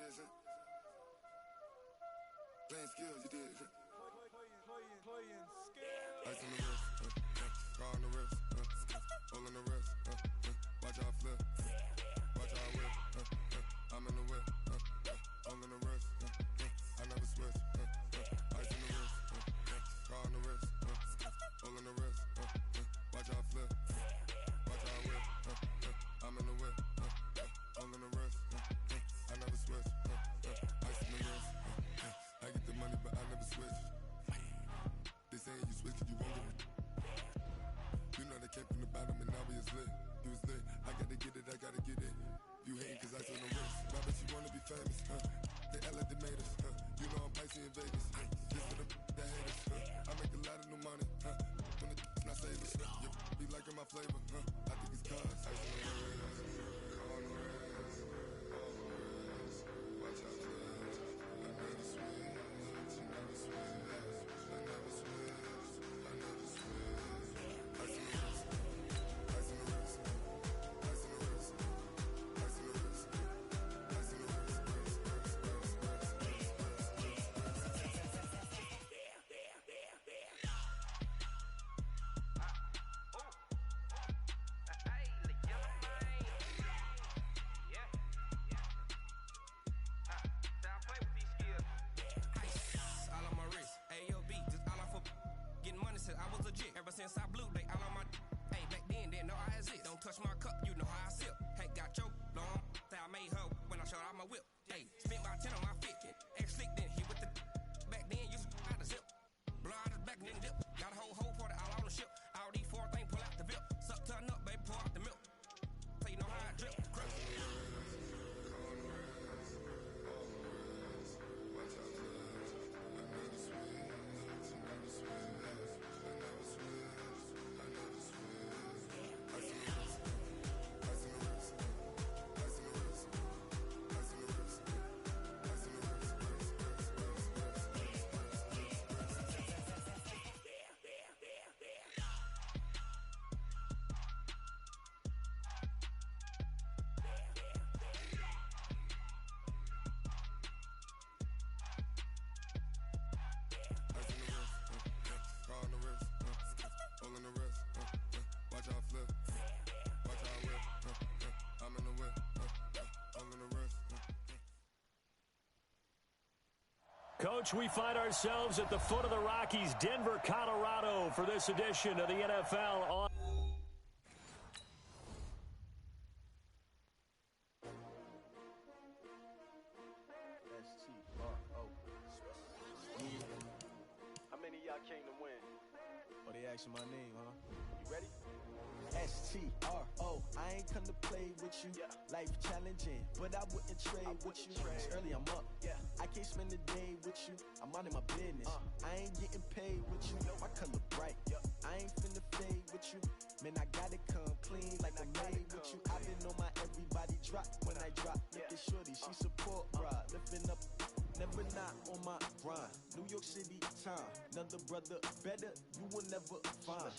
did, son. Playing skills, you did. Playing skills. Ice on the wrist, car on the wrist, hole in the wrist, watch how I flip, watch how I whip, I'm in the whip, hole in the wrist, I never switch, ice on the wrist, car on the wrist, hole in the wrist, watch how I flip, watch how I whip, I'm in the whip, hole in the wrist, I never switch, ice on the wrist, I get the money but I never switch. They saying you switch it, you won't get it. You know they came from the bottom and now we is lit. You was lit, I gotta get it, I gotta get it. You hating cause I on the wrist. Why bet you wanna be famous, They act like they made us, You know I'm pricey in Vegas, This for the that hate us, I make a lot of new money, When the not save us, You be liking my flavor, I think it's cause ice on the wrist, on the wrist, on the wrist. Watch out, please. I never switch, you never switch. I never switch, I never switch. Ice in the wrist, ice in the wrist, ice in the wrist, ice in the wrist, ice in the wrist, I was legit ever since I blew. They all on my hey back then didn't know I exist. Don't touch my cup, you know how I sip. Hey, got your long that I made her when I showed out my whip. Hey, spent my 10 on my fit. Ex slick then hit with the back then used to out the zip. Blow out the back and then dip. Got a whole party all on the ship. All these four things pull out the VIP. Suck turn up, baby, pour out the milk. So you know how I drip. Crush. Coach, we find ourselves at the foot of the Rockies, Denver, Colorado, for this edition of the NFL on. How many of y'all came to win? Oh, they asking my name, huh? You ready? S-T-R-O, I ain't come to play with you. Yeah. Life challenging, but I wouldn't trade with you. It's early, I'm up. Yeah. I can't spend the day with you. I'm minding my business. I ain't getting paid with you. My color bright. Yeah. I ain't finna fade with you. Man, I gotta come clean like I'm made with you. I been on my everybody drop when I drop. Look at shorty, she support, bruh. Lifting up. Never not on my grind. New York City time. Another brother better, you will never find.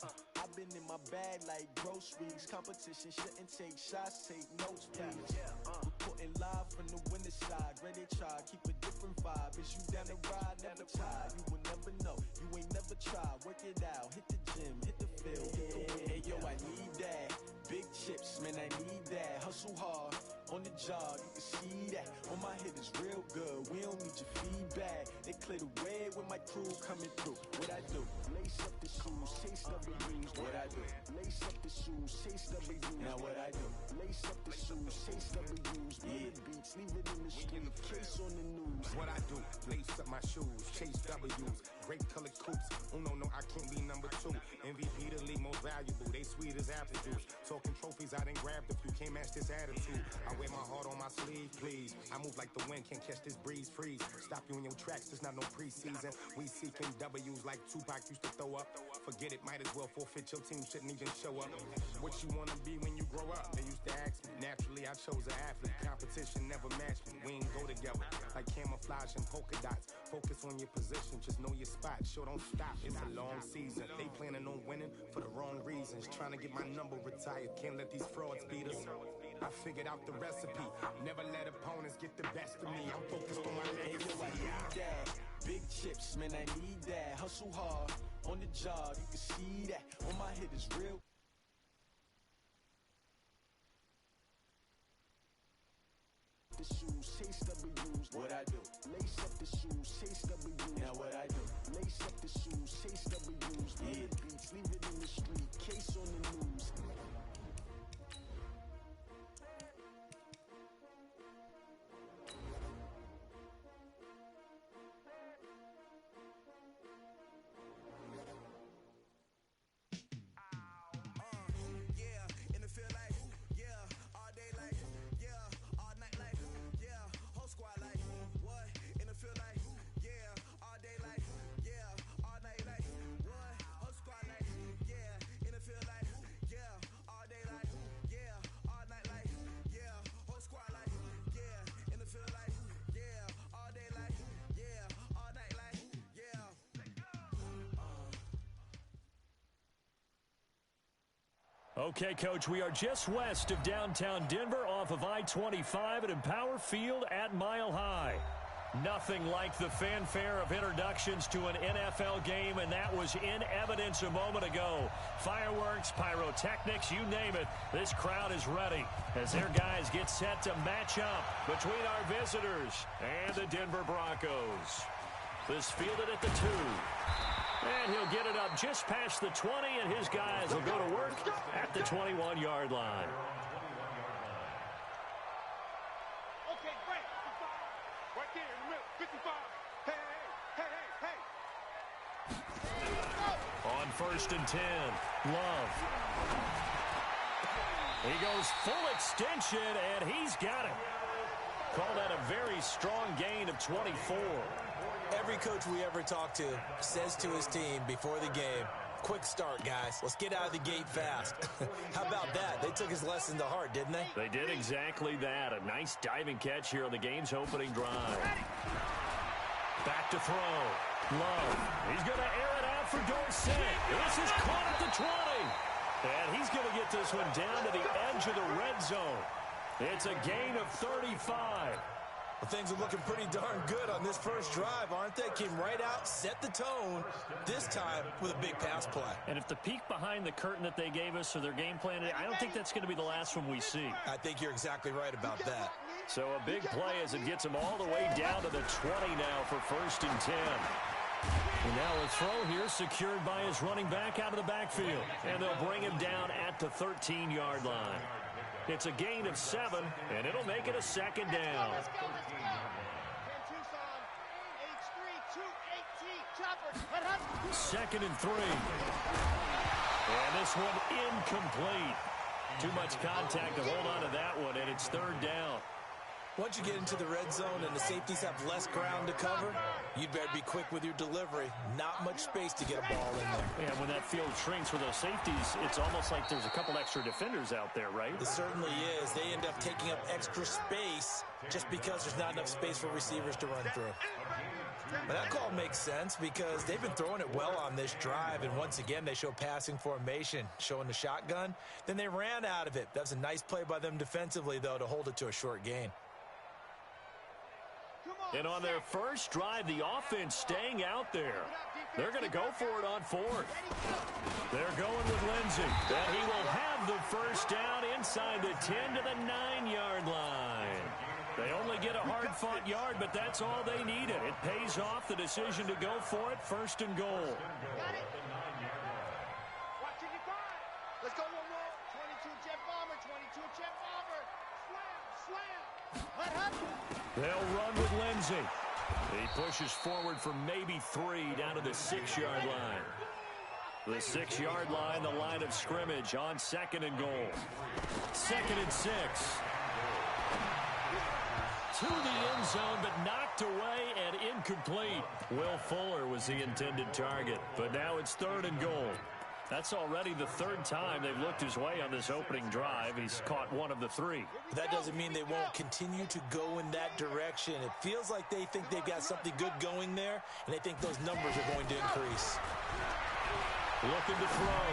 I've been in my bag like groceries. Competition shouldn't take shots, take notes, please. Reporting live from the winter side. Ready to try, keep a different vibe. Is you down the ride, never tired. You will never know, you ain't never tried. Work it out, hit the gym, hit the field, hit the wind. Hey yo, I need that. Big chips, man, I need that. Hustle hard, on the job, you can see that. On my head is real good, we don't need your feedback. They clear the way with my crew coming through. What I do? Lace up the shoes, chase W's. What I do? Lace up the shoes, chase W's. Now what I do? Lace up the shoes, chase W's. Yeah. Beats, leave it in the street, case on the news. What I do? Lace up my shoes, chase W's. Great colored coops. Oh no, I can't be number 2. MVP the league most valuable. They sweet as apple juice. Talking trophies, I done grabbed a few. Can't match this attitude. I wear my heart on my sleeve, please. I move like the wind, can't catch this breeze. Freeze. Stop you in your tracks. There's not no preseason. We seeking W's like Tupac used to throw up. Forget it, might as well forfeit. Your team shouldn't even show up. What you wanna be when you grow up? They used to ask me. Naturally, I chose an athlete. Competition never matched me. We ain't go together like camouflage and polka dots. Focus on your position, just know your spot. Sure, don't stop. It's a long season. They planning on winning for the wrong reasons. Trying to get my number retired. Can't let these frauds beat us. I figured out the recipe. Never let opponents get the best of me. I'm focused on my legacy. I need that. Big chips, man, I need that. Hustle hard on the job, you can see that. On my head is real. The shoes, chase W's, what I do. Lace up the shoes, chase W's, now what I do. Lace up the shoes, chase W's, yeah. Beats, leave it in the street, case on the news. Okay, Coach, we are just west of downtown Denver off of I-25 at Empower Field at Mile High. Nothing like the fanfare of introductions to an NFL game, and that was in evidence a moment ago. Fireworks, pyrotechnics, you name it. This crowd is ready as their guys get set to match up between our visitors and the Denver Broncos. This fielded at the 2. And he'll get it up just past the 20, and his guys will go to work at the 21-yard line. Okay, great. 55. Right there in the middle. 55. Hey. On 1st and 10, Love. He goes full extension, and he's got it. Call that a very strong gain of 24. Every coach we ever talk to says to his team before the game, quick start, guys. Let's get out of the gate fast. How about that? They took his lesson to heart, didn't they? They did exactly that. A nice diving catch here on the game's opening drive. Back to throw. Love. He's going to air it out for Dorsett. This is caught at the 20. And he's going to get this one down to the edge of the red zone. It's a gain of 35. Well, things are looking pretty darn good on this first drive, aren't they? Came right out, set the tone, this time with a big pass play. And if the peek behind the curtain that they gave us or their game plan, I don't think that's going to be the last one we see. I think you're exactly right about that. So a big play as it gets them all the way down to the 20 now for 1st and 10. And now a throw here secured by his running back out of the backfield. And they'll bring him down at the 13-yard line. It's a gain of 7, and it'll make it a 2nd down. 2nd and 3. And this one incomplete. Too much contact to hold on to that one, and it's 3rd down. Once you get into the red zone and the safeties have less ground to cover, you'd better be quick with your delivery. Not much space to get a ball in there. And when that field shrinks for those safeties, it's almost like there's a couple extra defenders out there, right? It certainly is. They end up taking up extra space just because there's not enough space for receivers to run through. But that call makes sense because they've been throwing it well on this drive, and once again they show passing formation, showing the shotgun. Then they ran out of it. That was a nice play by them defensively, though, to hold it to a short gain. And on their first drive, the offense staying out there. They're going to go for it on 4th. They're going with Lindsey. And he will have the first down inside the 10 to the 9-yard line. They only get a hard-fought yard, but that's all they needed. It pays off the decision to go for it, 1st and goal. Watching you guard. Let's go one more. 22 jet bomber, 22 jet bomber. Slam. They'll run with Lindsey. He pushes forward for maybe 3 down to the 6-yard line. The 6-yard line, the line of scrimmage on 2nd and goal. 2nd and 6. To the end zone, but knocked away and incomplete. Will Fuller was the intended target, but now it's 3rd and goal. That's already the 3rd time they've looked his way on this opening drive. He's caught 1 of the 3. That doesn't mean they won't continue to go in that direction. It feels like they think they've got something good going there, and they think those numbers are going to increase. Looking to throw.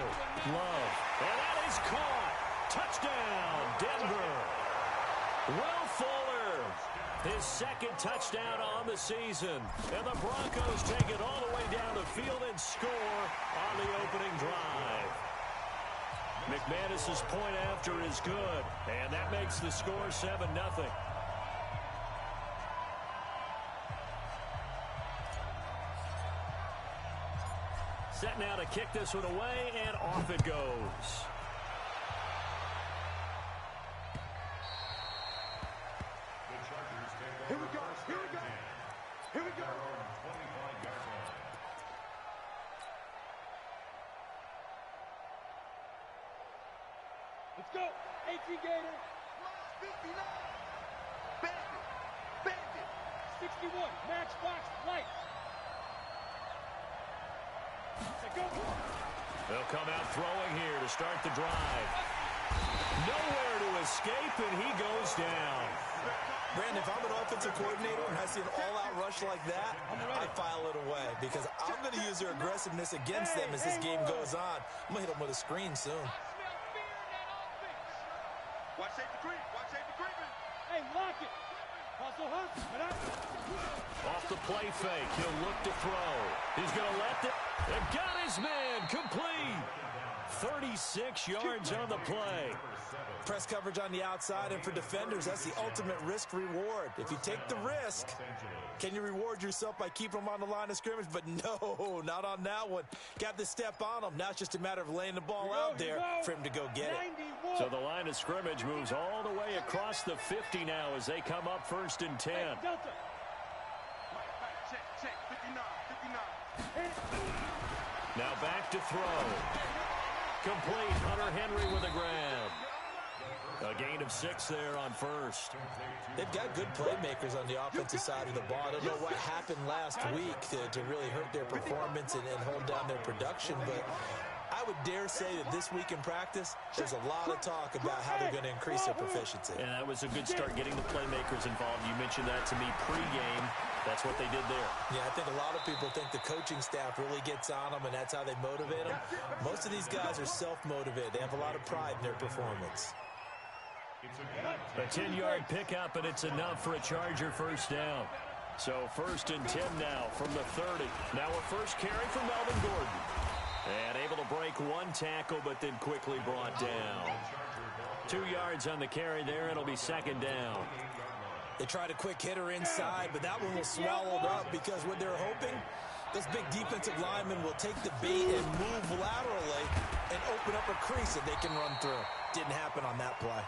Love. And that is caught. Touchdown, Denver. Will Fuller, his second touchdown on the season. And the Broncos take it all the way down the field and score on the opening drive. McManus's point after is good, and that makes the score 7-0. Set now to kick this one away, and off it goes. Here we go. Here we go. Here we go. Let's go. 18 Gator. 59. Bandit. Bandit. 61. Matchbox light. Go. They'll come out throwing here to start the drive. Nowhere to escape, and he goes down. Brandon, if I'm an offensive coordinator and I see an all-out rush like that, I file it away because I'm going to use their aggressiveness against them as this game goes on. I'm going to hit them with a screen soon. Watch safety creep. Watch safety creeping. Hey, lock it. Hustle, hustle. Off the play fake, he'll look to throw. He's going to let it. And got his man complete. 36 yards on the play. Press coverage on the outside, and for defenders, that's the ultimate risk-reward. If you take the risk, can you reward yourself by keeping them on the line of scrimmage? But no, not on that one. Got to step on them. Now it's just a matter of laying the ball out there for him to go get it. So the line of scrimmage moves all the way across the 50 now as they come up 1st and 10. Check. 59. Now back to throw. Complete. Hunter Henry with a grab. A gain of 6 there on first. They've got good playmakers on the offensive side of the ball. I don't know what happened last week to really hurt their performance and hold down their production, but I would dare say that this week in practice, there's a lot of talk about how they're going to increase their proficiency. And that was a good start getting the playmakers involved. You mentioned that to me pregame. That's what they did there. Yeah, I think a lot of people think the coaching staff really gets on them, and that's how they motivate them. Most of these guys are self-motivated. They have a lot of pride in their performance. A 10-yard pickup, and it's enough for a Charger first down. So 1st and 10 now from the 30. Now a first carry from Melvin Gordon. And able to break one tackle, but then quickly brought down. 2 yards on the carry there. It'll be 2nd down. They tried a quick hitter inside, but that one was swallowed up because what they're hoping, those big defensive linemen will take the bait and move laterally and open up a crease that they can run through. Didn't happen on that play.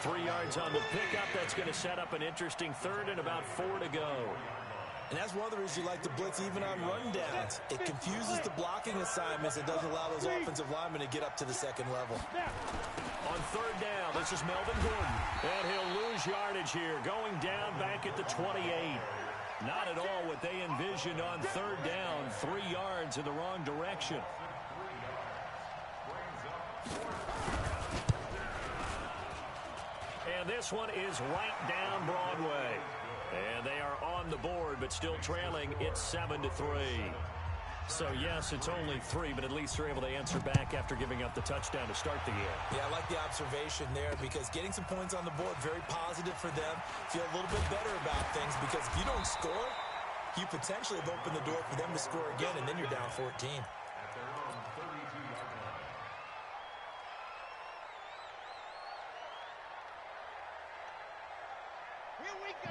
3 yards on the pickup. That's going to set up an interesting 3rd and about 4 to go. And that's one of the reasons you like to blitz even on rundowns. It confuses the blocking assignments. It doesn't allow those offensive linemen to get up to the 2nd level. On 3rd down, this is Melvin Gordon. And he'll lose yardage here, going down back at the 28. Not at all what they envisioned on 3rd down. 3 yards in the wrong direction. And this one is right down Broadway. And they are on the board, but still trailing. It's 7-3. So, yes, it's only 3, but at least they're able to answer back after giving up the touchdown to start the year. Yeah, I like the observation there because getting some points on the board, very positive for them. Feel a little bit better about things because if you don't score, you potentially have opened the door for them to score again, and then you're down 14.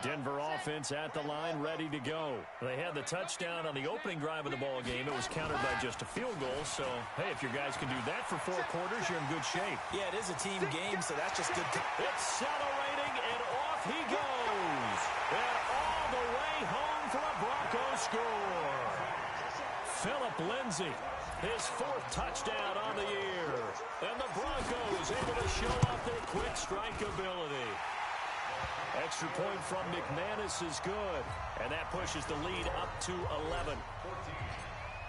Denver offense at the line, ready to go. They had the touchdown on the opening drive of the ball game. It was countered by just a field goal. So, hey, if your guys can do that for 4 quarters, you're in good shape. Yeah, it is a team game, so that's just good. Accelerating, and off he goes. And all the way home for a Broncos score. Phillip Lindsay, his 4th touchdown on the year. And the Broncos able to show off their quick strike ability. Extra point from McManus is good, and that pushes the lead up to 11.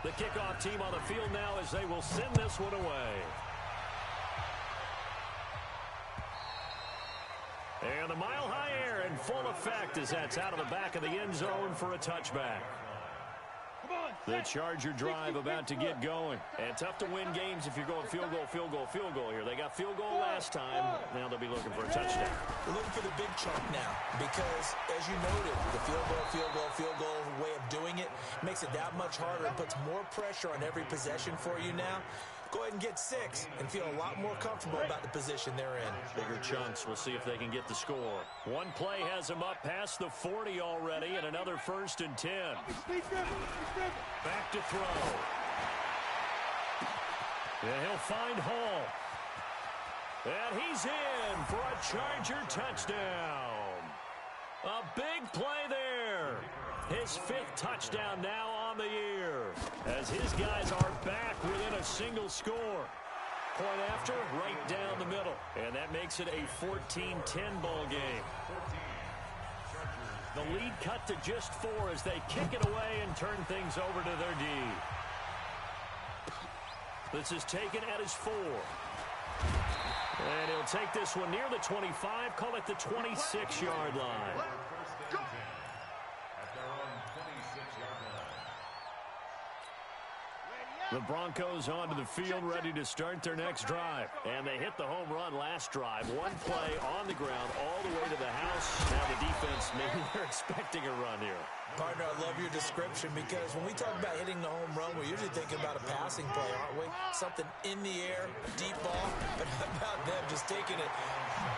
The kickoff team on the field now as they will send this one away. And the mile-high air in full effect as that's out of the back of the end zone for a touchback. The Charger drive about to get going. And tough to win games if you're going field goal, field goal, field goal here. They got field goal last time. Now they'll be looking for a touchdown. We're looking for the big chunk now because, as you noted, the field goal way of doing it makes it that much harder and puts more pressure on every possession for you now. Go ahead and get 6 and feel a lot more comfortable about the position they're in. Bigger chunks. We'll see if they can get the score. One play has them up past the 40 already, and another 1st and 10. Back to throw. And he'll find Hall. And he's in for a Charger touchdown. A big play there. His 5th touchdown now on the year as his guys are back within a single score. Point after, right down the middle. And that makes it a 14-10 ball game. The lead cut to just 4 as they kick it away and turn things over to their D. This is taken at his 4. And he'll take this one near the 25, call it the 26-yard line. The Broncos onto the field, ready to start their next drive. And they hit the home run last drive. One play on the ground all the way to the house. Now the defense, maybe they're expecting a run here. Partner, I love your description because when we talk about hitting the home run, we're usually thinking about a passing play, aren't we? Something in the air, deep ball. But how about them just taking it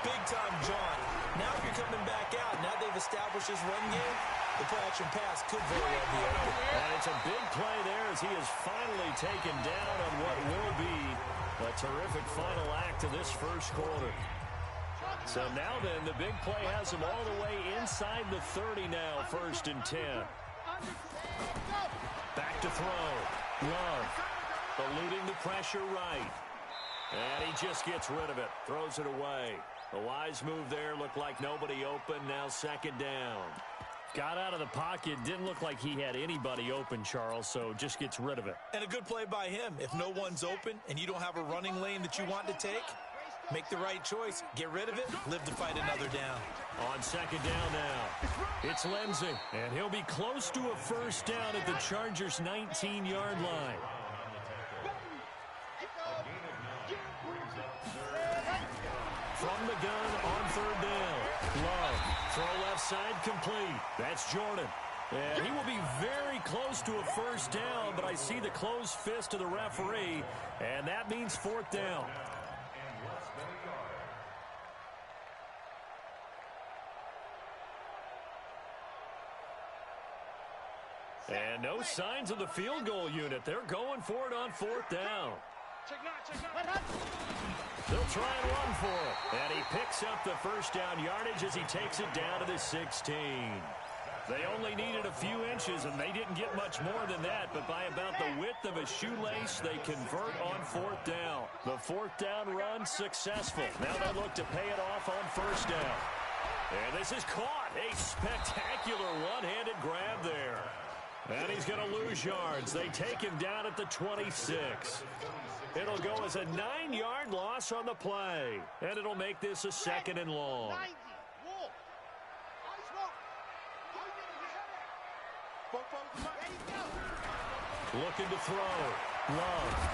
big-time jaunt? Now if you're coming back out, now they've established this run game, the play-action pass could very well be open. And it's a big play there as he is finally taken down on what will be a terrific final act of this first quarter. So now then, the big play has him all the way inside the 30 now, 1st and 10. Back to throw. Love. Eluding the pressure right. And he just gets rid of it. Throws it away. A wise move there. Looked like nobody open. Now 2nd down. Got out of the pocket. Didn't look like he had anybody open, Charles, so just gets rid of it. And a good play by him. If no one's open and you don't have a running lane that you want to take, make the right choice. Get rid of it. Live to fight another down. On 2nd down now, it's Lindsey. And he'll be close to a 1st down at the Chargers' 19-yard line. From the gun on 3rd down. Love. Throw left side complete. That's Jordan. And he will be very close to a 1st down, but I see the closed fist of the referee, and that means 4th down. And no signs of the field goal unit. They're going for it on 4th down. They'll try and run for it. And he picks up the 1st down yardage as he takes it down to the 16. They only needed a few inches, and they didn't get much more than that. But by about the width of a shoelace, they convert on 4th down. The 4th down run successful. Now they look to pay it off on 1st down. And this is caught. A spectacular one-handed grab there. And he's going to lose yards. They take him down at the 26. It'll go as a 9-yard loss on the play. And it'll make this a 2nd and long. Looking to throw. Love.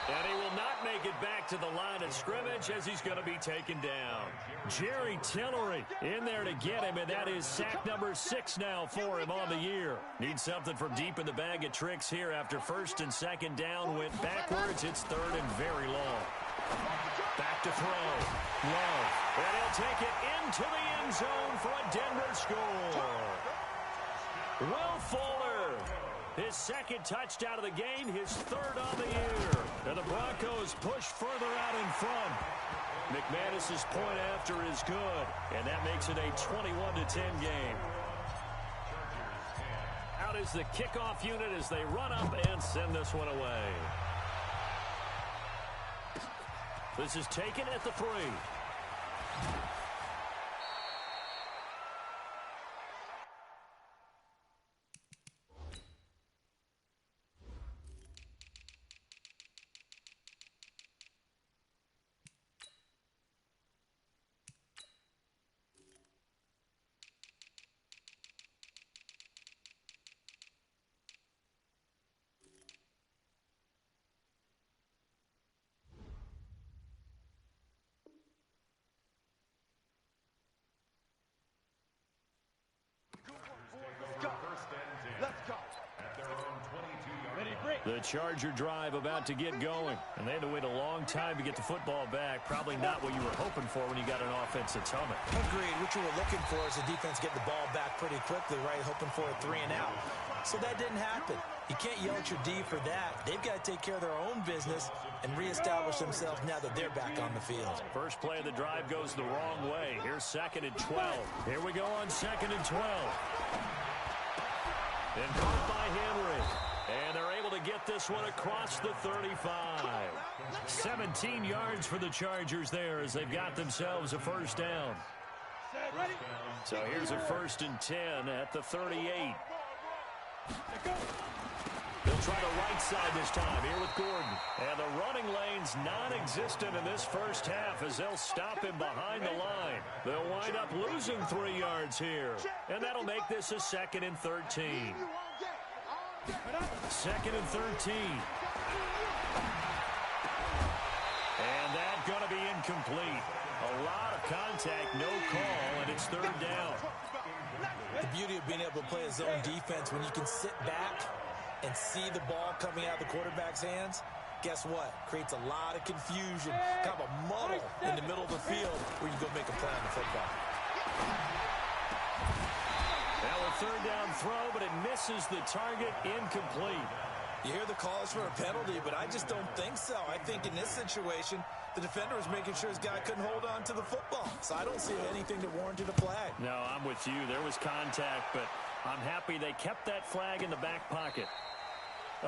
And he will not make it back to the line of scrimmage as he's going to be taken down. Jerry Tillery in there to get him, and that is sack number 6 now for him on the year. Needs something from deep in the bag of tricks here after 1st and 2nd down went backwards. It's 3rd and very long. Back to throw. Love. And he'll take it into the end zone for a Denver score. Will Fuller. His 2nd touchdown of the game, his 3rd on the year. And the Broncos push further out in front. McManus's point after is good, and that makes it a 21-10 game. Out is the kickoff unit as they run up and send this one away. This is taken at the 3. The Charger drive about to get going, and they had to wait a long time to get the football back. Probably not what you were hoping for when you got an offense that's humming. Agreed. What you were looking for is the defense getting the ball back pretty quickly, right? Hoping for a 3 and out. So that didn't happen. You can't yell at your D for that. They've got to take care of their own business and reestablish themselves now that they're back on the field. First play of the drive goes the wrong way. Here's 2nd and 12. Here we go on 2nd and 12. And caught by Henry. And they're able to get this one across the 35. 17 yards for the Chargers there as they've got themselves a first down. So here's a 1st and 10 at the 38. They'll try the right side this time here with Gordon. And the running lane's non-existent in this first half as they'll stop him behind the line. They'll wind up losing 3 yards here. And that'll make this a 2nd and 13. 2nd and 13. And that's going to be incomplete. A lot of contact, no call, and it's 3rd down. The beauty of being able to play a zone defense when you can sit back and see the ball coming out of the quarterback's hands, guess what? Creates a lot of confusion, kind of a muddle in the middle of the field where you go make a play on the football. Now a 3rd down throw, but it misses the target, incomplete. You hear the calls for a penalty, but I just don't think so. I think in this situation, the defender was making sure his guy couldn't hold on to the football. So I don't see anything that warranted a flag. No, I'm with you. There was contact, but I'm happy they kept that flag in the back pocket.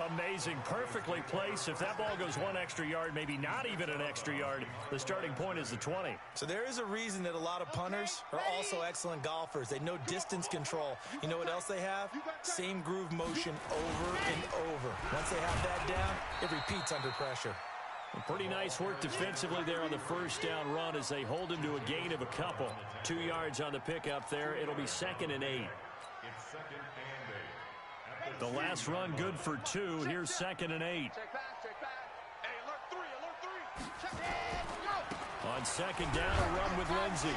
Amazing. Perfectly placed. If that ball goes 1 extra yard, maybe not even an extra yard, the starting point is the 20. So there is a reason that a lot of punters are also excellent golfers. They know distance control. You know what else they have? Same groove motion over and over. Once they have that down, it repeats under pressure. Pretty nice work defensively there on the first down run as they hold him to a gain of a couple. 2 yards on the pickup there. It'll be 2nd and 8. The last run good for 2. Here's 2nd and 8. On 2nd down, a run with Lindsey.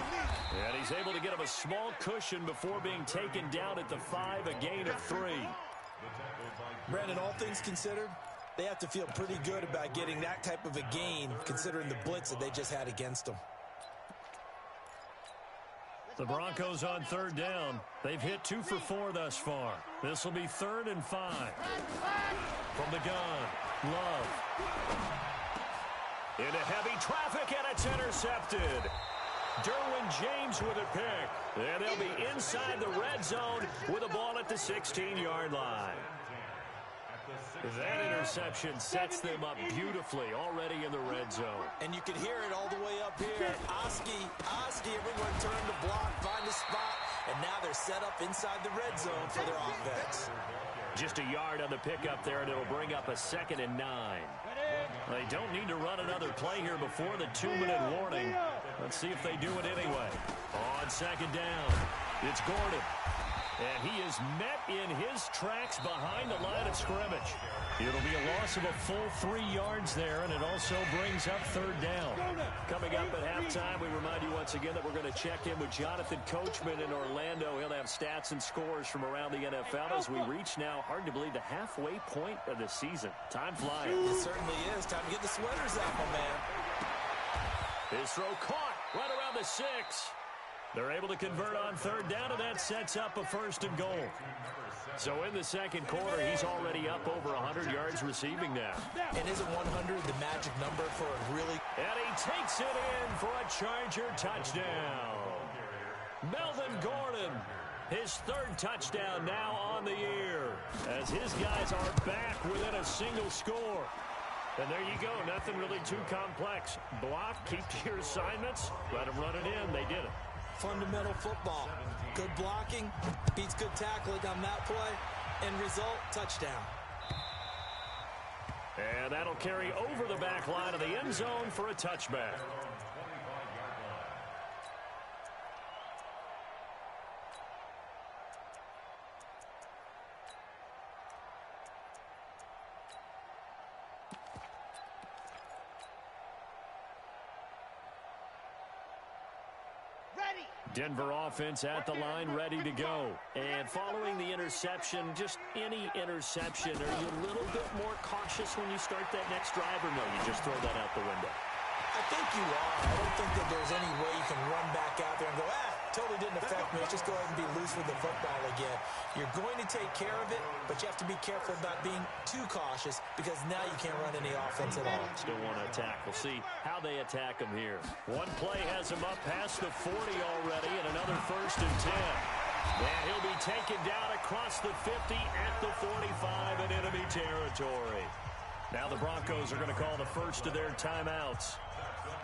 And he's able to get him a small cushion before being taken down at the 5, a gain of 3. Brandon, all things considered, they have to feel pretty good about getting that type of a gain considering the blitz that they just had against them. The Broncos on 3rd down. They've hit 2 for 4 thus far. This will be 3rd and 5. From the gun, Love. Into heavy traffic, and it's intercepted. Derwin James with a pick. And they'll be inside the red zone with a ball at the 16-yard line. That interception sets them up beautifully already in the red zone. And you can hear it all the way up here. Oski, everyone turned to block, find a spot, and now they're set up inside the red zone for their offense. Just a yard on the pickup there, and it'll bring up a 2nd and 9. They don't need to run another play here before the 2-minute warning. Let's see if they do it anyway. On 2nd down, it's Gordon. And he is met in his tracks behind the line of scrimmage. It'll be a loss of a full 3 yards there, and it also brings up 3rd down. Coming up at halftime, we remind you once again that we're going to check in with Jonathan Coachman in Orlando. He'll have stats and scores from around the NFL as we reach now, hard to believe, the halfway point of the season. Time flying. It certainly is. Time to get the sweaters out, my man. His throw caught right around the 6. They're able to convert on 3rd down, and that sets up a 1st and goal. So in the 2nd quarter, he's already up over 100 yards receiving now. And isn't 100 the magic number for a really... And he takes it in for a Charger touchdown. Melvin Gordon, his 3rd touchdown now on the year, as his guys are back within a single score. And there you go, nothing really too complex. Block, keep to your assignments, let them run it in. They did it. Fundamental football. Good blocking beats good tackling on that play. End result, touchdown. And that'll carry over the back line of the end zone for a touchback. Denver offense at the line, ready to go. And following the interception, just any interception, are you a little bit more cautious when you start that next drive, or no, you just throw that out the window? I think you are. I don't think that there's any way you can run back out there and go, totally didn't affect me. Let's just go ahead and be loose with the football again. You're going to take care of it, but you have to be careful about being too cautious because now you can't run any offense at all. Still want to attack. We'll see how they attack him here. One play has him up past the 40 already, and another 1st and 10. And he'll be taken down across the 50 at the 45 in enemy territory. Now the Broncos are going to call the first of their timeouts.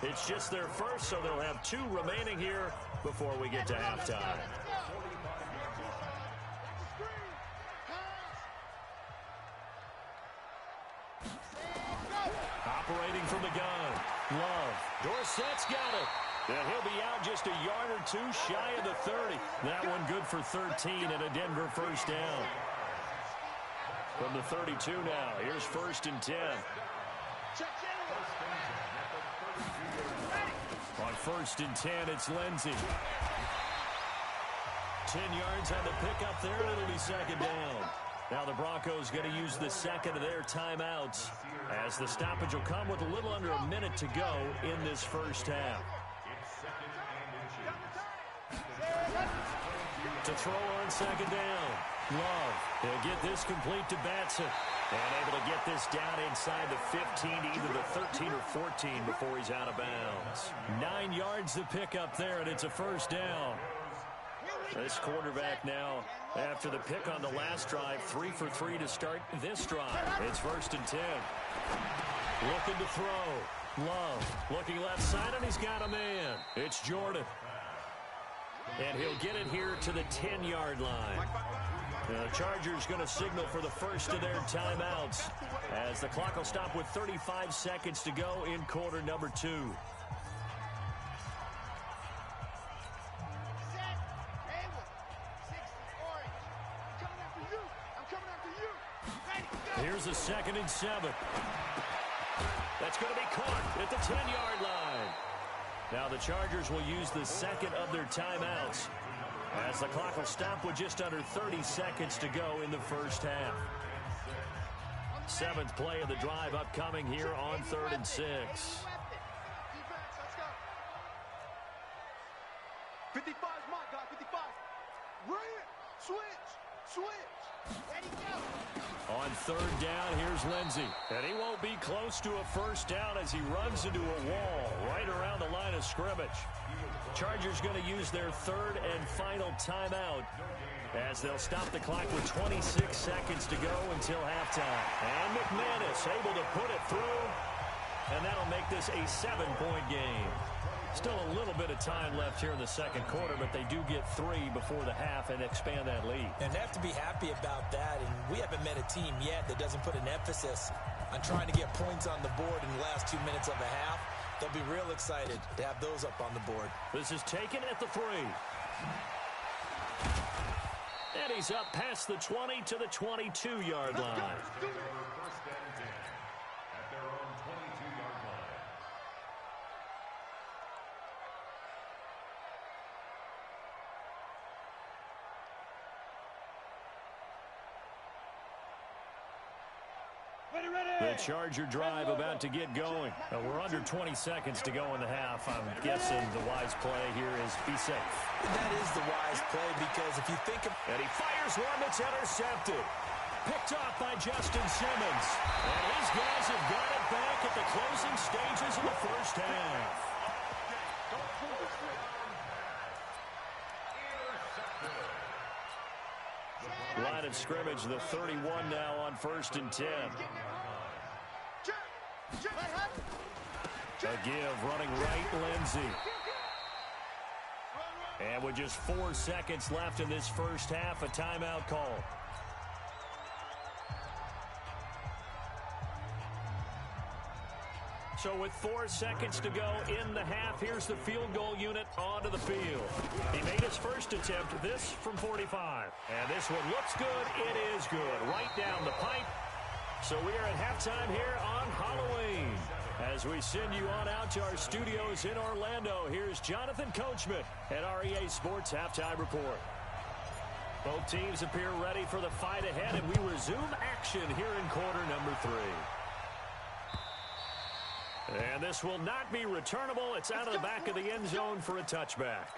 It's just their first, so they'll have 2 remaining here before we get to halftime. Operating from the gun, Love. Dorsett's got it. And he'll be out just a yard or 2 shy of the 30. That one good for 13 and a Denver first down. From the 32 now, here's 1st and 10. On 1st and 10, it's Lindsey. 10 yards on the pickup there, and it'll be 2nd down. Now the Broncos going to use the second of their timeouts as the stoppage will come with a little under a minute to go in this first half. To throw on 2nd down. Love. He'll get this complete to Batson. And able to get this down inside the 15 to either the 13 or 14 before he's out of bounds. 9 yards to pick up there, and it's a first down. This quarterback now, after the pick on the last drive, 3 for 3 to start this drive. It's 1st and 10. Looking to throw. Love looking left side, and he's got a man. It's Jordan. And he'll get it here to the 10-yard line. The Chargers going to signal for the first of their timeouts as the clock will stop with 35 seconds to go in quarter number 2. Here's a 2nd and 7. That's going to be caught at the 10-yard line. Now the Chargers will use the second of their timeouts as the clock will stop with just under 30 seconds to go in the first half. 7th play of the drive upcoming here on 3rd and 6. 55's my guy, 55. Right here. Switch. Ready, go. On 3rd down, here's Lindsey. And he won't be close to a first down as he runs into a wall right around the line of scrimmage. Chargers going to use their 3rd and final timeout as they'll stop the clock with 26 seconds to go until halftime. And McManus able to put it through, and that'll make this a 7-point game. Still a little bit of time left here in the second quarter, but they do get 3 before the half and expand that lead. And they have to be happy about that, and we haven't met a team yet that doesn't put an emphasis on trying to get points on the board in the last 2 minutes of a half. They'll be real excited to have those up on the board. This is taken at the 3. And he's up past the 20 to the 22-yard line. The Charger drive about to get going. We're under 20 seconds to go in the half. I'm guessing the wise play here is be safe. That is the wise play because if you think of... And he fires one that's intercepted. Picked off by Justin Simmons. And his guys have got it back at the closing stages of the first half. Line of scrimmage, the 31 now on 1st and 10. A give, running right, Lindsey. And with just 4 seconds left in this first half, a timeout call. So with 4 seconds to go in the half, here's the field goal unit onto the field. He made his first attempt, this from 45. And this one looks good. It is good. Right down the pipe. So we are at halftime here on Halloween. As we send you on out to our studios in Orlando, here's Jonathan Coachman at REA Sports Halftime Report. Both teams appear ready for the fight ahead, and we resume action here in quarter number 3. And this will not be returnable. It's out of the back of the end zone for a touchback.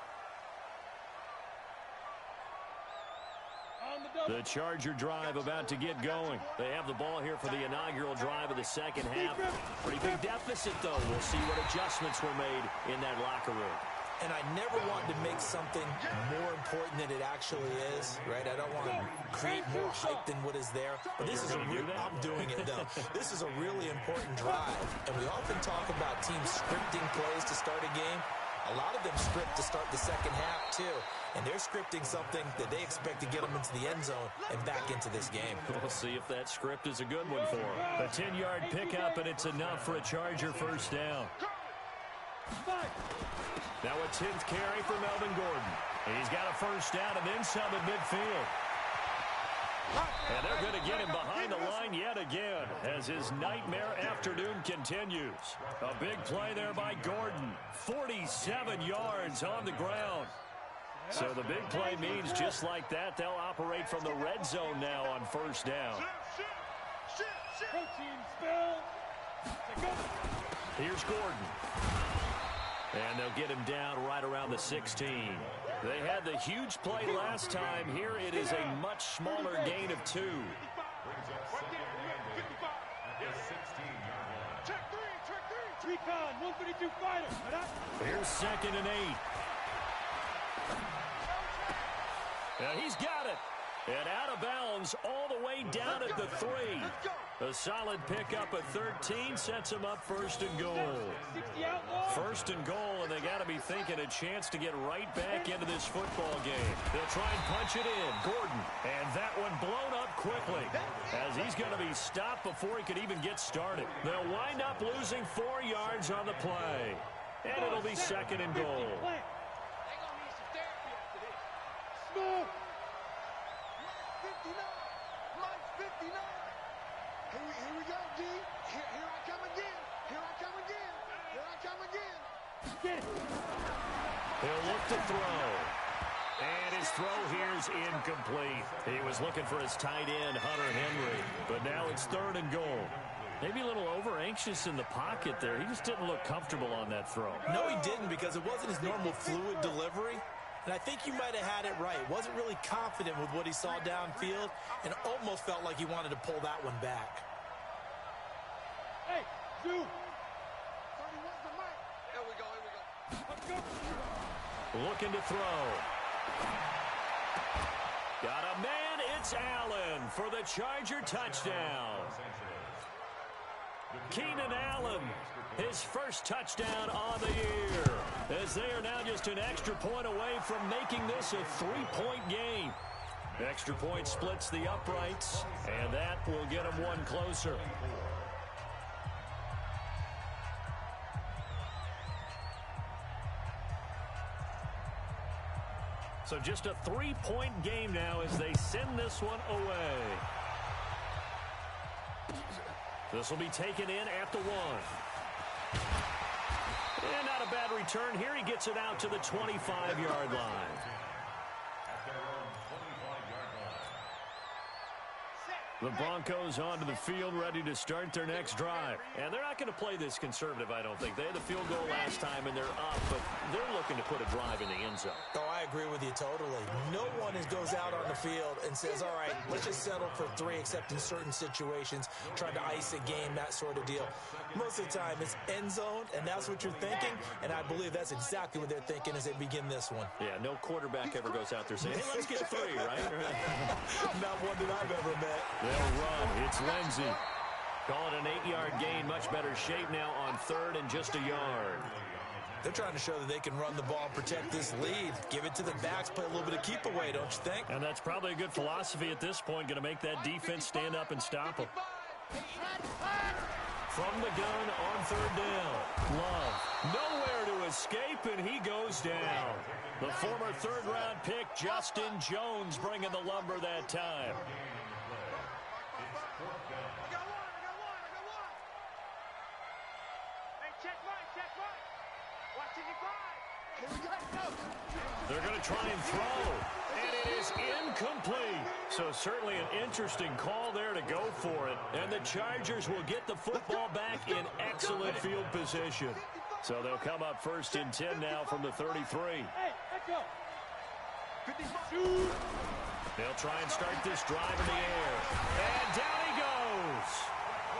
The Charger drive about to get going. They have the ball here for the inaugural drive of the second half. Pretty big deficit, though. We'll see what adjustments were made in that locker room. And I never want to make something more important than it actually is, right? I don't want to create more hype than what is there. But this is I'm doing it, though. This is a really important drive. And we often talk about teams scripting plays to start a game. A lot of them script to start the second half, too. And they're scripting something that they expect to get them into the end zone and back into this game. We'll see if that script is a good one for them. A 10-yard pickup, and it's enough for a Charger first down. Now a 10th carry for Melvin Gordon. He's got a first down and then some at midfield. And they're going to get him behind the line yet again as his nightmare afternoon continues. A big play there by Gordon. 47 yards on the ground. So the big play means just like that, they'll operate from the red zone now on first down. Here's Gordon. And they'll get him down right around the 16. They had the huge play last time. Here it is a much smaller gain of 2. Here's 2nd and 8. And he's got it. And out of bounds all the way down at the 3. A solid pickup at 13 sets him up 1st and goal. 1st and goal, and they got to be thinking a chance to get right back into this football game. They'll try and punch it in. Gordon, and that one blown up quickly as he's going to be stopped before he could even get started. They'll wind up losing 4 yards on the play, and it'll be 2nd and goal. Here we go, D. Here I come again. Here I come again. Here I come again. Get it. He'll look to throw. And his throw here's incomplete. He was looking for his tight end, Hunter Henry. But now it's 3rd and goal. Maybe a little over-anxious in the pocket there. He just didn't look comfortable on that throw. No, he didn't, because it wasn't his normal fluid delivery. And I think you might have had it right. Wasn't really confident with what he saw downfield and almost felt like he wanted to pull that one back. Hey, Drew. 31's the mic. Here we go, here we go. Let's go. Looking to throw. Got a man, it's Allen for the Charger touchdown. Keenan Allen, his first touchdown on the year, as they are now just an extra point away from making this a 3-point game. Extra point splits the uprights, and that will get them one closer. So just a 3-point game now as they send this one away. This will be taken in at the 1. And not a bad return here. He gets it out to the 25-yard line. The Broncos onto the field, ready to start their next drive. And they're not going to play this conservative, I don't think. They had the field goal last time, and they're up, but they're looking to put a drive in the end zone. Oh, I agree with you totally. No one goes out on the field and says, all right, let's just settle for 3, except in certain situations, trying to ice a game, that sort of deal. Most of the time, it's end zone, and that's what you're thinking, and I believe that's exactly what they're thinking as they begin this one. Yeah, no quarterback ever goes out there saying, hey, let's get 3, right? Not one that I've ever met. They'll run. It's Lindsey. Call it an 8-yard gain. Much better shape now on 3rd and just a yard. They're trying to show that they can run the ball, protect this lead. Give it to the backs, play a little bit of keep away, don't you think? And that's probably a good philosophy at this point. Going to make that defense stand up and stop them. From the gun on 3rd down. Love. Nowhere to escape, and he goes down. The former 3rd-round pick, Justin Jones, bringing the lumber that time. They're going to try and throw, and it is incomplete. So certainly an interesting call there to go for it. And the Chargers will get the football back in excellent field position. So they'll come up 1st and 10 now from the 33. Hey, let's go. They'll try and start this drive in the air. And down he goes.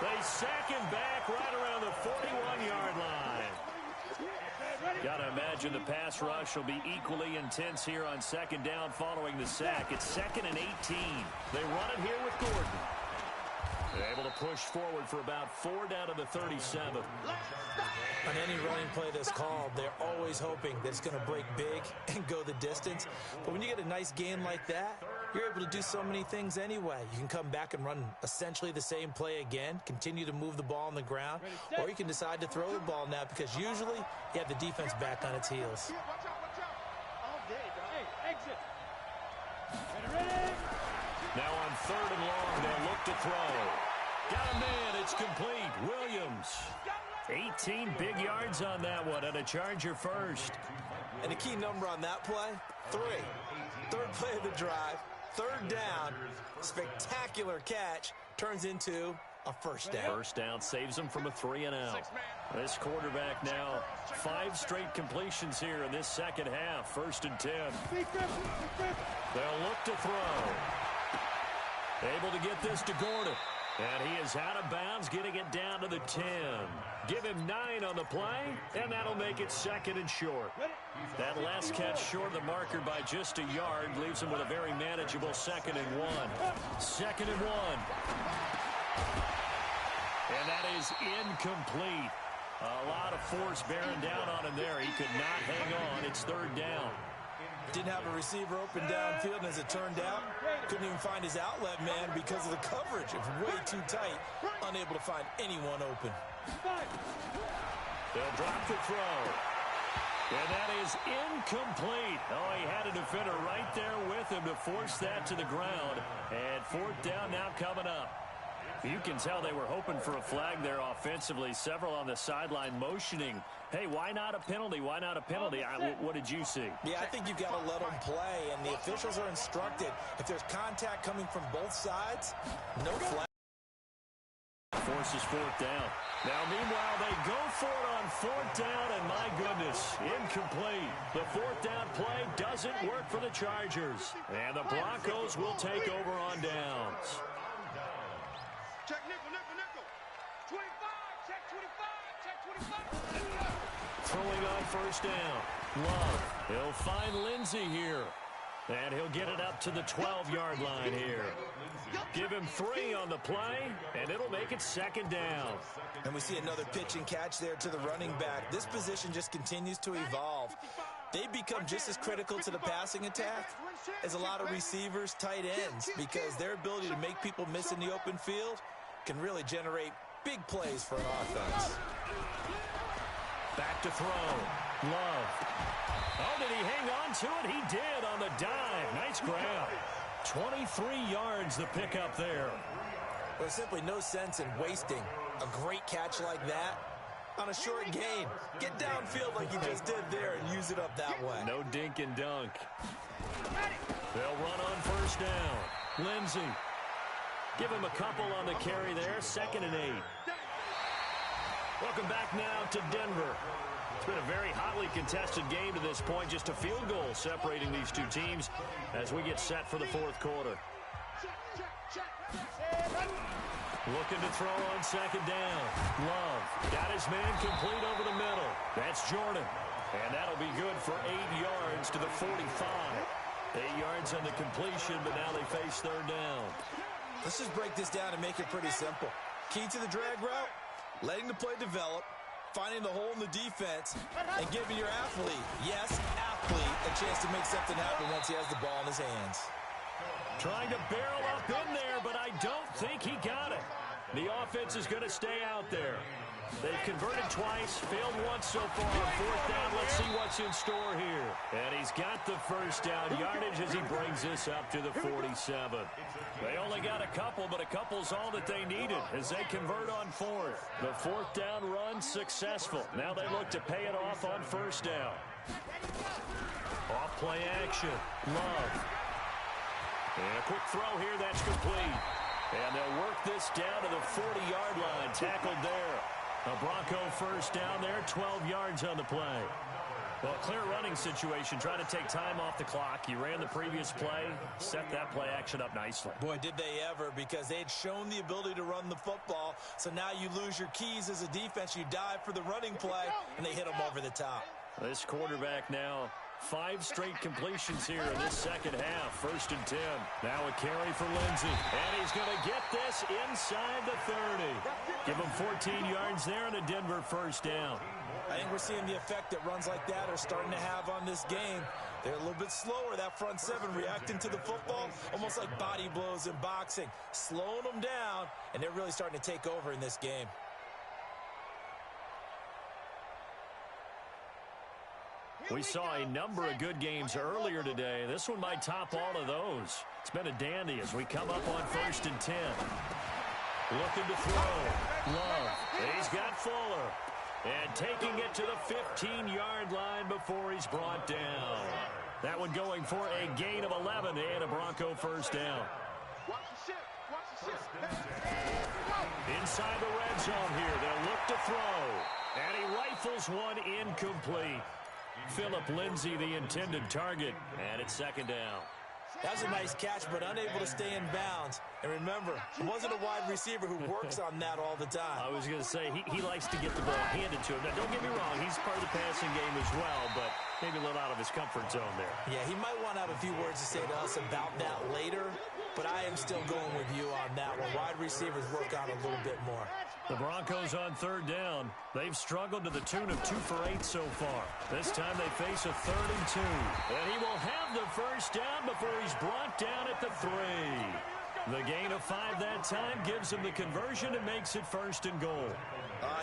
They sack him back right around the 41-yard line. Got to imagine the pass rush will be equally intense here on 2nd down following the sack. It's 2nd and 18. They run it here with Gordon. They're able to push forward for about 4 down to the 37. On any running play that's called, they're always hoping that it's going to break big and go the distance. But when you get a nice gain like that, you're able to do so many things anyway. You can come back and run essentially the same play again, continue to move the ball on the ground, or you can decide to throw the ball now because usually you have the defense back on its heels. Now on 3rd and long, they'll look to throw. Got him in. It's complete. Williams. 18 big yards on that one, and a Charger first. And a key number on that play, 3. 3rd play of the drive, 3rd down, spectacular catch, turns into a 1st down. 1st down saves them from a 3-and-out. This quarterback now 5 straight completions here in this 2nd half. 1st and 10. They'll look to throw. Able to get this to Gordon. And he is out of bounds, getting it down to the 10. Give him 9 on the play, and that'll make it 2nd and short. That last catch short of the marker by just a yard leaves him with a very manageable 2nd and 1. 2nd and 1. And that is incomplete. A lot of force bearing down on him there. He could not hang on. It's 3rd down. Didn't have a receiver open downfield, and as it turned out, couldn't even find his outlet man because of the coverage. It was way too tight, unable to find anyone open. They'll drop the throw. And that is incomplete. Oh, he had a defender right there with him to force that to the ground. And 4th down now coming up. You can tell they were hoping for a flag there offensively. Several on the sideline motioning. Hey, why not a penalty? Why not a penalty? What did you see? Yeah, I think you've got to let them play, and the officials are instructed. If there's contact coming from both sides, no flag. Forces 4th down. Now, meanwhile, they go for it on 4th down, and my goodness, incomplete. The 4th down play doesn't work for the Chargers. And the Broncos will take over on downs. Check nickel, nickel, nickel. 25, check 25, check 25. Throwing on 1st down. Love. He'll find Lindsey here. And he'll get it up to the 12-yard line here. Give him 3 on the play, and it'll make it 2nd down. And we see another pitch and catch there to the running back. This position just continues to evolve. They become just as critical to the passing attack as a lot of receivers, tight ends, because their ability to make people miss in the open field can really generate big plays for an offense. Back to throw. Love. Oh, did he hang on to it? He did on the dive. Nice grab. 23 yards the pickup there. There's simply no sense in wasting a great catch like that on a short gain. Get downfield like you just did there and use it up that way. No dink and dunk. They'll run on 1st down. Lindsey. Give him a couple on the carry there. 2nd and 8. Welcome back now to Denver. It's been a very hotly contested game to this point. Just a field goal separating these two teams as we get set for the 4th quarter. Looking to throw on 2nd down. Love got his man complete over the middle. That's Jordan. And that'll be good for 8 yards to the 45. 8 yards on the completion, but now they face 3rd down. Let's just break this down and make it pretty simple. Key to the drag route, letting the play develop, finding the hole in the defense, and giving your athlete, yes, athlete, a chance to make something happen once he has the ball in his hands. Trying to barrel up in there, but I don't think he got it. The offense is going to stay out there. They've converted twice, failed once so far on 4th down. Let's see what's in store here. And he's got the 1st down yardage as he brings this up to the 47. They only got a couple, but a couple's all that they needed as they convert on 4th. The 4th down run successful. Now they look to pay it off on 1st down. Off play action. Love. And a quick throw here. That's complete. And they'll work this down to the 40-yard line. Tackled there. A Bronco first down there. 12 yards on the play. Well, clear running situation. Trying to take time off the clock. He ran the previous play. Set that play action up nicely. Boy, did they ever, because they had shown the ability to run the football. So now you lose your keys as a defense. You dive for the running play, and they hit them over the top. This quarterback now, 5 straight completions here in this second half. 1st and 10. Now a carry for Lindsey. And he's going to get this inside the 30. Give him 14 yards there and a Denver first down. I think we're seeing the effect that runs like that are starting to have on this game. They're a little bit slower, that front seven, reacting to the football, almost like body blows in boxing, slowing them down, and they're really starting to take over in this game. We saw a number of good games earlier today. This one might top all of those. It's been a dandy as we come up on 1st and 10. Looking to throw. Love. He's got Fuller. And taking it to the 15-yard line before he's brought down. That one going for a gain of 11 and a Bronco first down. Inside the red zone here. They'll look to throw. And he rifles one incomplete. Philip Lindsay, the intended target, and it's 2nd down. That was a nice catch, but unable to stay in bounds. And remember, it wasn't a wide receiver who works on that all the time. I was going to say, he likes to get the ball handed to him. Now, don't get me wrong, he's part of the passing game as well, but maybe a little out of his comfort zone there. Yeah, he might want to have a few words to say to us about that later, but I am still going with you on that one. Wide receivers work on a little bit more. The Broncos on 3rd down. They've struggled to the tune of 2 for 8 so far. This time they face a 3rd and 2. And he will have the first down before he's brought down at the 3. The gain of 5 that time gives him the conversion and makes it 1st and goal.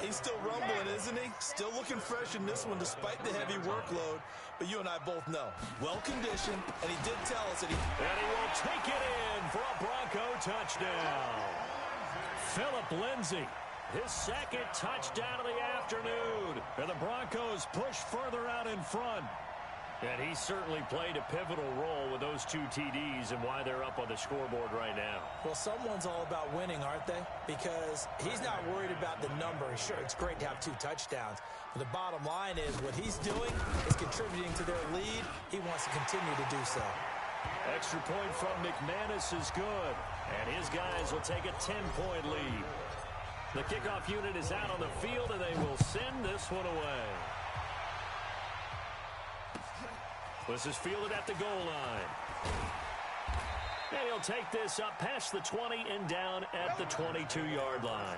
He's still rumbling, isn't he? Still looking fresh in this one despite the heavy workload. But you and I both know, well-conditioned, and he did tell us that he... And he will take it in for a Bronco touchdown. Philip Lindsay. His 2nd touchdown of the afternoon. And the Broncos push further out in front. And he certainly played a pivotal role with those 2 TDs and why they're up on the scoreboard right now. Well, someone's all about winning, aren't they? Because he's not worried about the number. Sure, it's great to have 2 touchdowns. But the bottom line is what he's doing is contributing to their lead. He wants to continue to do so. Extra point from McManus is good. And his guys will take a 10-point lead. The kickoff unit is out on the field, and they will send this one away. This is fielded at the goal line. And he'll take this up past the 20 and down at the 22-yard line.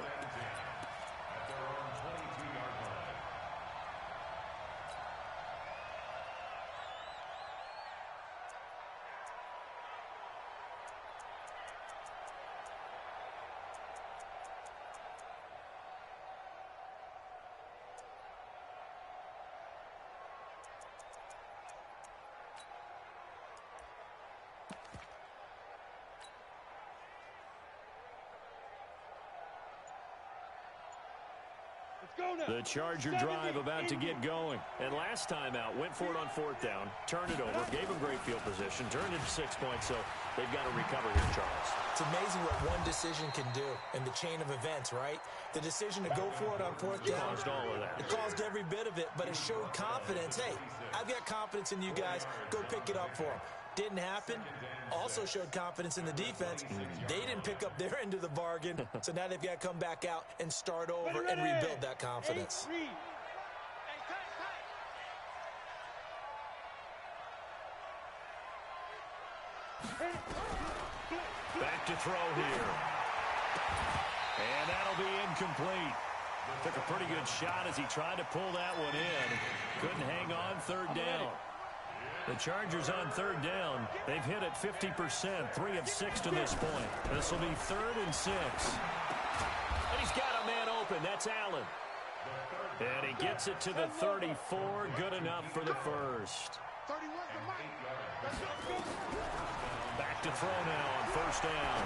The Charger drive about to get going. And last time out, went for it on 4th down, turned it over, gave them great field position, turned it to 6 points, so they've got to recover here, Charles. It's amazing what one decision can do in the chain of events, right? The decision to go for it on 4th down. Caused all of that. It caused every bit of it, but it showed confidence. Hey, I've got confidence in you guys. Go pick it up for them. Didn't happen. Also showed confidence in the defense. They didn't pick up their end of the bargain, so now they've got to come back out and start over and rebuild that confidence. Back to throw here. And that'll be incomplete. Took a pretty good shot as he tried to pull that one in. Couldn't hang on 3rd down. The Chargers on 3rd down. They've hit it 50%, 3 of 6 to this point. This will be 3rd and 6. And he's got a man open. That's Allen. And he gets it to the 34. Good enough for the first. Back to throw now on 1st down.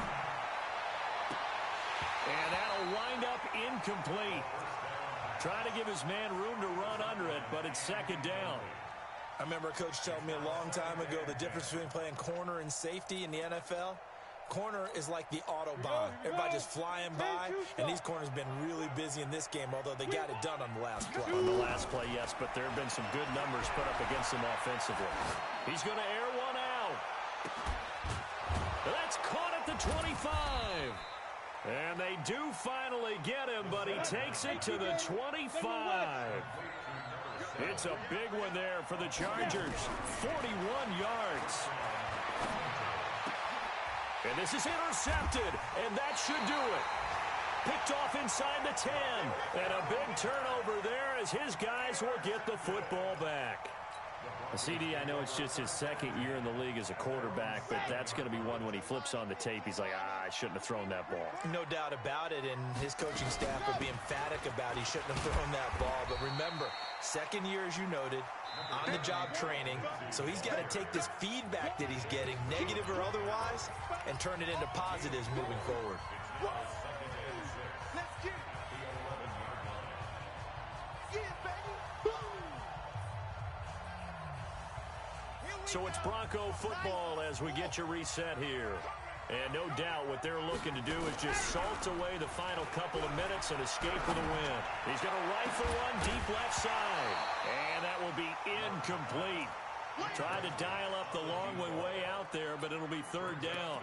And that'll wind up incomplete. Trying to give his man room to run under it, but it's 2nd down. I remember a coach telling me a long time ago the difference between playing corner and safety in the NFL. Corner is like the Autobahn. Everybody just flying by, and these corners have been really busy in this game, although they got it done on the last play. On the last play, yes, but there have been some good numbers put up against them offensively. He's going to air one out. That's caught at the 25. And they do finally get him, but he takes it to the 25. It's a big one there for the Chargers. 41 yards. And this is intercepted, and that should do it. Picked off inside the 10. And a big turnover there as his guys will get the football back. CD, I know it's just his second year in the league as a quarterback, but that's going to be one when he flips on the tape. He's like, I shouldn't have thrown that ball. No doubt about it, and his coaching staff will be emphatic about he shouldn't have thrown that ball. But remember, second year, as you noted, on-the-job training, so he's got to take this feedback that he's getting, negative or otherwise, and turn it into positives moving forward. Let's get it. Yeah, baby. Boom. So it's Bronco football as we get your reset here. And no doubt what they're looking to do is just salt away the final couple of minutes and escape with a win. He's going to rifle one deep left side. And that will be incomplete. Tried to dial up the long way out there, but it'll be third down.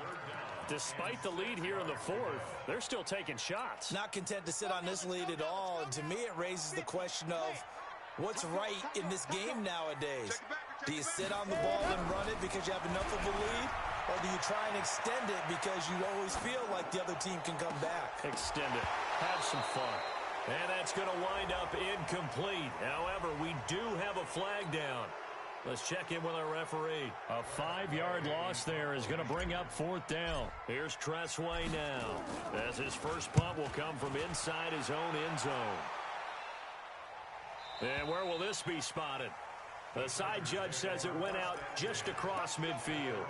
Despite the lead here in the fourth, they're still taking shots. Not content to sit on this lead at all. And to me, it raises the question of what's right in this game nowadays. Do you sit on the ball and run it because you have enough of a lead? Or do you try and extend it because you always feel like the other team can come back? Extend it. Have some fun. And that's going to wind up incomplete. However, we do have a flag down. Let's check in with our referee. A 5-yard loss there is going to bring up fourth down. Here's Tressway now, as his first punt will come from inside his own end zone. And where will this be spotted? The side judge says it went out just across midfield.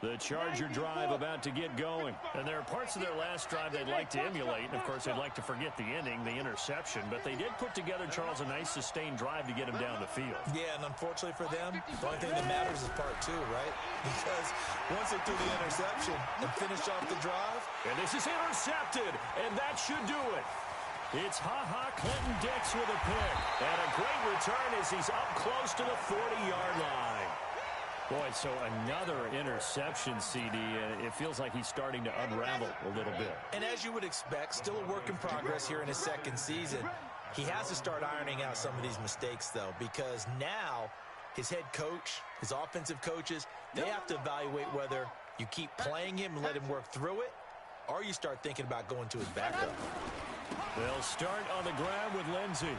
The Charger drive about to get going. And there are parts of their last drive they'd like to emulate. And, of course, they'd like to forget the ending, the interception. But they did put together, Charles, a nice sustained drive to get him down the field. Yeah, and unfortunately for them, the only thing that matters is part two, right? Because once they threw the interception and finished off the drive. And this is intercepted, and that should do it. It's Clinton Dix with a pick. And a great return as he's up close to the 40-yard line. Boy, so another interception, CD, and it feels like he's starting to unravel a little bit. And as you would expect, still a work in progress here in his second season. He has to start ironing out some of these mistakes, though, because now his head coach, his offensive coaches, they have to evaluate whether you keep playing him and let him work through it, or you start thinking about going to his backup. They'll start on the ground with Lindsey.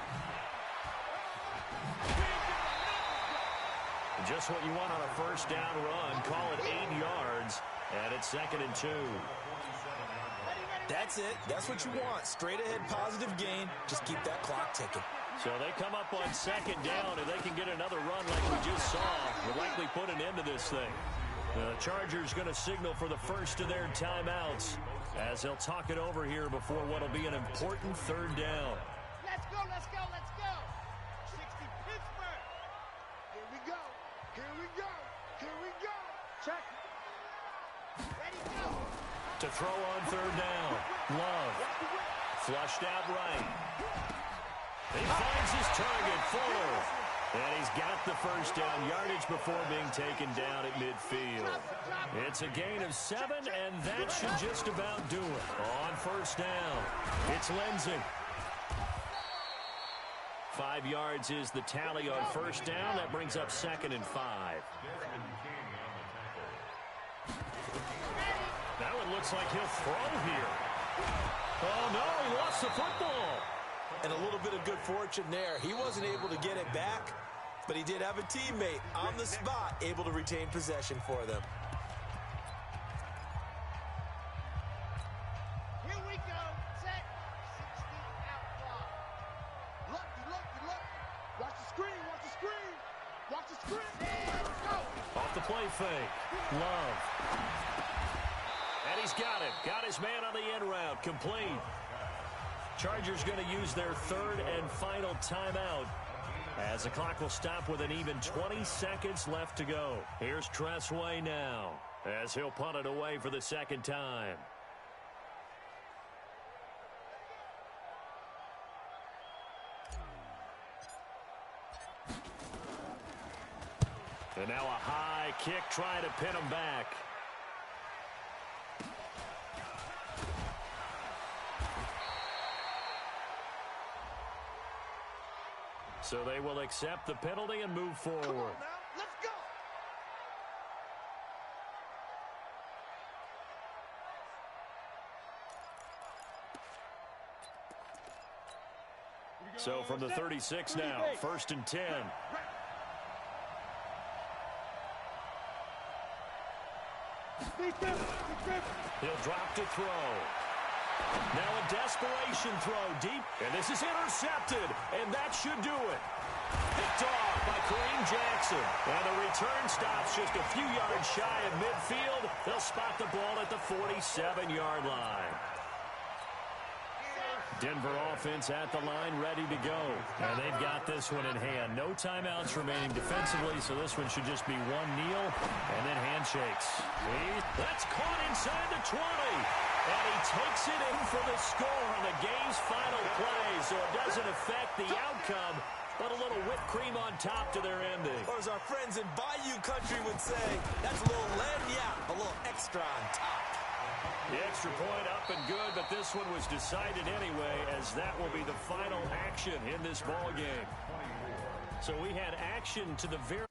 Just what you want on a first down run. Call it 8 yards, and it's 2nd and 2. That's it. That's what you want. Straight ahead, positive gain. Just keep that clock ticking. So they come up on 2nd down, and they can get another run like we just saw. Will likely put an end to this thing. The Chargers going to signal for the first of their timeouts as they'll talk it over here before what will be an important third down. Let's go, let's go, let's go. 60 Pittsburgh. Here we go. Here we go. Here we go. Check. Ready, go. To throw on third down. Love. Flushed out right. He finds his target, Fuller. And he's got the first down yardage before being taken down at midfield. It's a gain of 7, and that should just about do it. On first down, it's Lindsey. 5 yards is the tally on first down. That brings up 2nd and 5. Now it looks like he'll throw here. Oh, no, he lost the football. And a little bit of good fortune there. He wasn't able to get it back, but he did have a teammate on the spot able to retain possession for them. Off the play fake. Love. And he's got it. Got his man on the in route. Complete. Chargers going to use their third and final timeout, as the clock will stop with an even 20 seconds left to go. Here's Tressway now, as he'll punt it away for the second time. And now a high kick trying to pin him back. So they will accept the penalty and move forward. Come on now, let's go. So from the 36 now, 1st and 10. He'll drop to throw. Now a desperation throw deep, and this is intercepted, and that should do it. Picked off by Kareem Jackson, and the return stops just a few yards shy of midfield. They'll spot the ball at the 47-yard line. Denver offense at the line, ready to go. And they've got this one in hand. No timeouts remaining defensively, so this one should just be one kneel and then handshakes. That's caught inside the 20. And he takes it in for the score on the game's final play, so it doesn't affect the outcome, but a little whipped cream on top to their ending. Or as our friends in Bayou Country would say, that's a little lagniappe, a little extra on top. The extra point up and good, but this one was decided anyway, as that will be the final action in this ball game. So we had action to the very